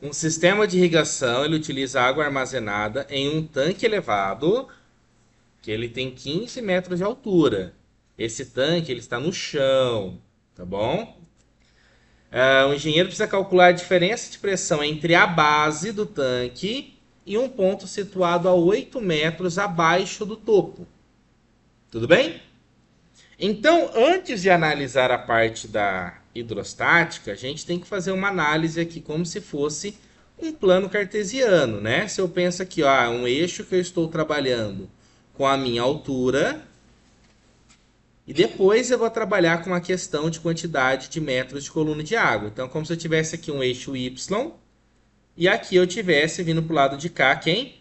Um sistema de irrigação, ele utiliza água armazenada em um tanque elevado, que ele tem 15 metros de altura. Esse tanque, ele está no chão, tá bom? O engenheiro precisa calcular a diferença de pressão entre a base do tanque e um ponto situado a 8 metros abaixo do topo. Tudo bem? Então, antes de analisar a parte da hidrostática, a gente tem que fazer uma análise aqui como se fosse um plano cartesiano, né? Se eu penso aqui, ó, um eixo que eu estou trabalhando com a minha altura, e depois eu vou trabalhar com a questão de quantidade de metros de coluna de água. Então, como se eu tivesse aqui um eixo Y, e aqui eu tivesse vindo para o lado de cá, quem?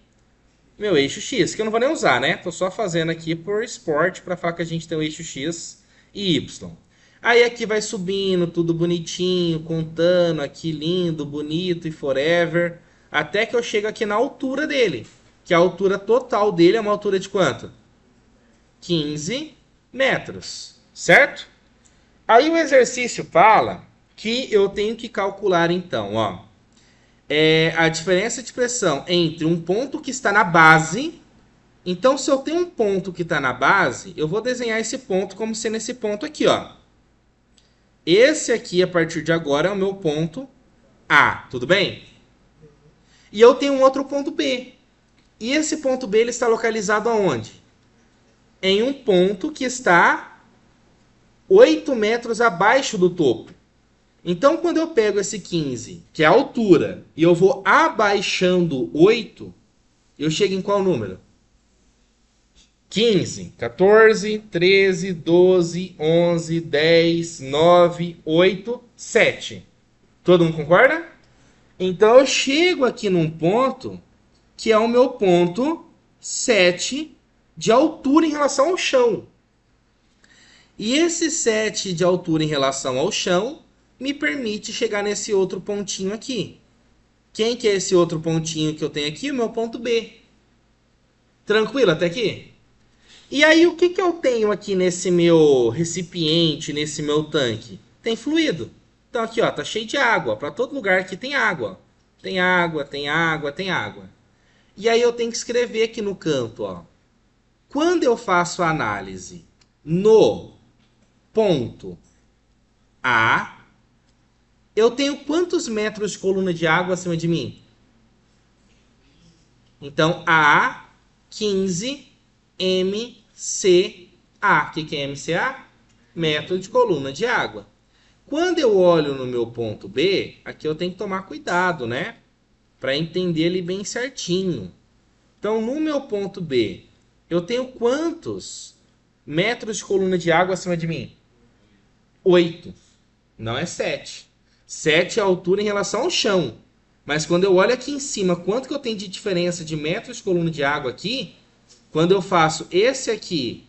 Meu eixo X, que eu não vou nem usar, né? Tô só fazendo aqui por esporte para falar que a gente tem o eixo X e Y. Aí aqui vai subindo, tudo bonitinho, contando aqui, lindo, bonito e forever, até que eu chego aqui na altura dele, que a altura total dele é uma altura de quanto? 15 metros, certo? Aí o exercício fala que eu tenho que calcular então, ó, a diferença de pressão entre um ponto que está na base. Então, se eu tenho um ponto que está na base, eu vou desenhar esse ponto como sendo esse ponto aqui, ó. Esse aqui, a partir de agora, é o meu ponto A, tudo bem? E eu tenho um outro ponto B. E esse ponto B ele está localizado aonde? Em um ponto que está 8 metros abaixo do topo. Então, quando eu pego esse 15, que é a altura, e eu vou abaixando 8, eu chego em qual número? 15, 14, 13, 12, 11, 10, 9, 8, 7. Todo mundo concorda? Então eu chego aqui num ponto que é o meu ponto 7 de altura em relação ao chão. E esse 7 de altura em relação ao chão me permite chegar nesse outro pontinho aqui. Quem que é esse outro pontinho que eu tenho aqui? O meu ponto B. Tranquilo até aqui? E aí, o que, que eu tenho aqui nesse meu recipiente, nesse meu tanque? Tem fluido. Então aqui, ó, tá cheio de água. Para todo lugar aqui tem água. Tem água, tem água, tem água. E aí eu tenho que escrever aqui no canto, ó. Quando eu faço a análise no ponto A, eu tenho quantos metros de coluna de água acima de mim? Então, A, 15, MCA. O que é MCA? Metro de coluna de água. Quando eu olho no meu ponto B, aqui eu tenho que tomar cuidado, né? Para entender ele bem certinho. Então, no meu ponto B, eu tenho quantos metros de coluna de água acima de mim? 8. Não é 7. 7 é a altura em relação ao chão. Mas quando eu olho aqui em cima, quanto que eu tenho de diferença de metros de coluna de água aqui? Quando eu faço esse aqui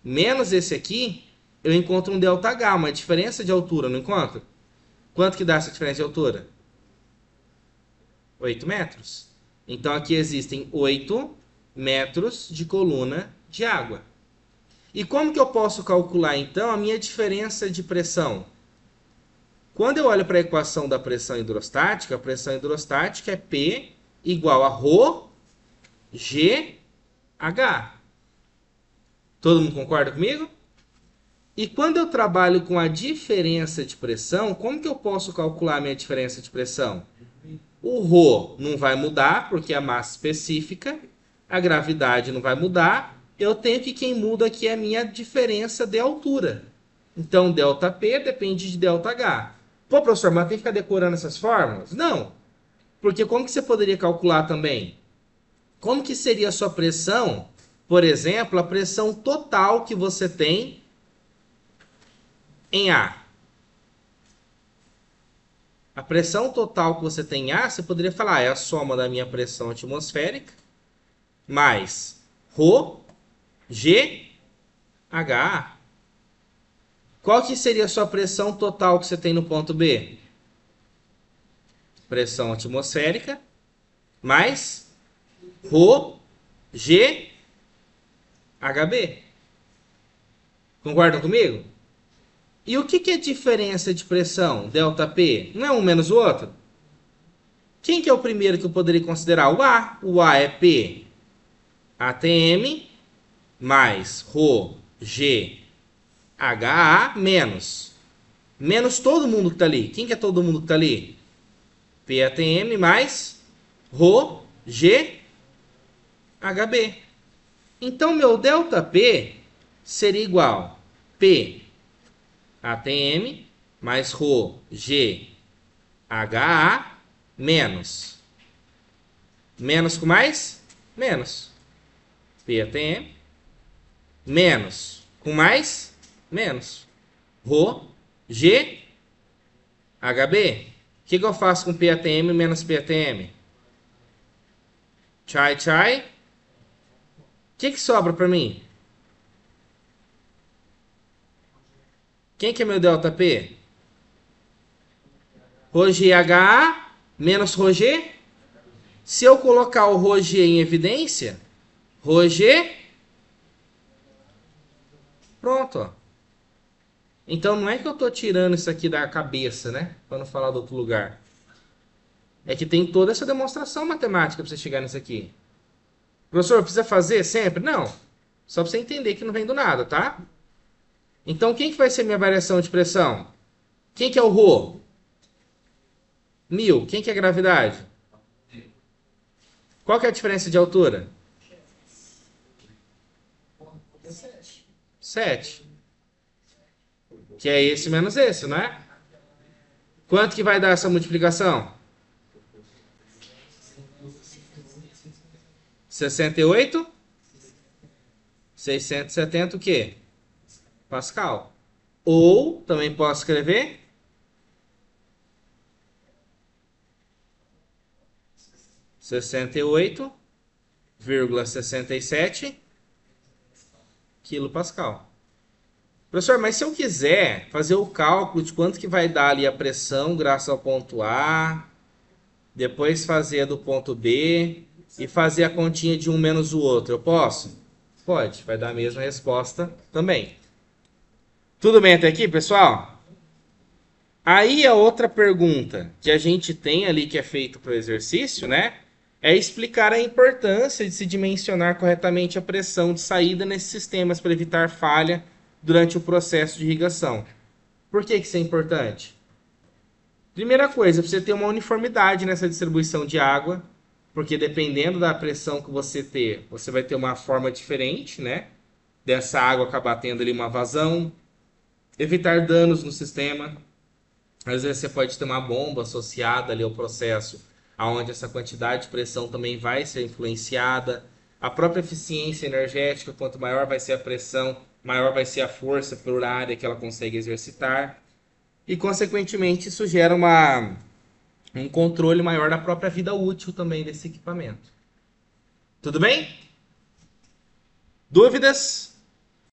menos esse aqui, eu encontro um ΔH, uma diferença de altura, não encontro? Quanto que dá essa diferença de altura? 8 metros. Então aqui existem 8 metros de coluna de água. E como que eu posso calcular então a minha diferença de pressão? Quando eu olho para a equação da pressão hidrostática, a pressão hidrostática é P igual a ρ GH. Todo mundo concorda comigo? E quando eu trabalho com a diferença de pressão, como que eu posso calcular a minha diferença de pressão? O ρ não vai mudar, porque é a massa específica. A gravidade não vai mudar. Eu tenho que quem muda aqui é a minha diferença de altura. Então, ΔP depende de ΔH. Pô, professor, mas tem que ficar decorando essas fórmulas? Não. Porque como que você poderia calcular também? Como que seria a sua pressão, por exemplo, a pressão total que você tem em A? A pressão total que você tem em A, você poderia falar, é a soma da minha pressão atmosférica mais ρ, G, H. Qual que seria a sua pressão total que você tem no ponto B? Pressão atmosférica mais ρ, G, HB. Concordam comigo? E o que é diferença de pressão, ΔP? Não é um menos o outro? Quem que é o primeiro que eu poderia considerar? O A. O A é P ATM mais Rho G HA menos. Menos todo mundo que está ali. Quem que é todo mundo que está ali? P ATM mais Rho G HB. Então, meu ΔP seria igual P ATM mais Rho G HA menos. Menos com mais? Menos. P ATM menos. Com mais? Menos. Rho G HB. O que eu faço com PATM menos PATM? Chai, chai. O que sobra para mim? Quem que é meu ΔP? ρGHA menos ρG. Se eu colocar o ρG em evidência, ρG, pronto, ó. Então não é que eu estou tirando isso aqui da cabeça, né? Para não falar de outro lugar. É que tem toda essa demonstração matemática para você chegar nisso aqui. Professor, precisa fazer sempre? Não. Só para você entender que não vem do nada, tá? Então quem que vai ser minha variação de pressão? Quem que é o ρ? 1000. Quem que é a gravidade? Qual que é a diferença de altura? 7. Que é esse menos esse, não é? Quanto que vai dar essa multiplicação? 68? 670 o quê? Pascal. Ou, também posso escrever 68,67 quilopascal. Professor, mas se eu quiser fazer o cálculo de quanto que vai dar ali a pressão graças ao ponto A, depois fazer a do ponto B e fazer a continha de um menos o outro, eu posso? Pode, vai dar a mesma resposta também. Tudo bem até aqui, pessoal? Aí a outra pergunta que a gente tem ali que é feito para o exercício, né? É explicar a importância de se dimensionar corretamente a pressão de saída nesses sistemas para evitar falha durante o processo de irrigação. Por que isso é importante? Primeira coisa, você ter uma uniformidade nessa distribuição de água, porque dependendo da pressão que você ter, você vai ter uma forma diferente, né? Dessa água acabar tendo ali uma vazão, evitar danos no sistema. Às vezes você pode ter uma bomba associada ali ao processo, onde essa quantidade de pressão também vai ser influenciada. A própria eficiência energética, quanto maior vai ser a pressão, maior vai ser a força por área que ela consegue exercitar. E, consequentemente, isso gera um controle maior da própria vida útil também desse equipamento. Tudo bem? Dúvidas?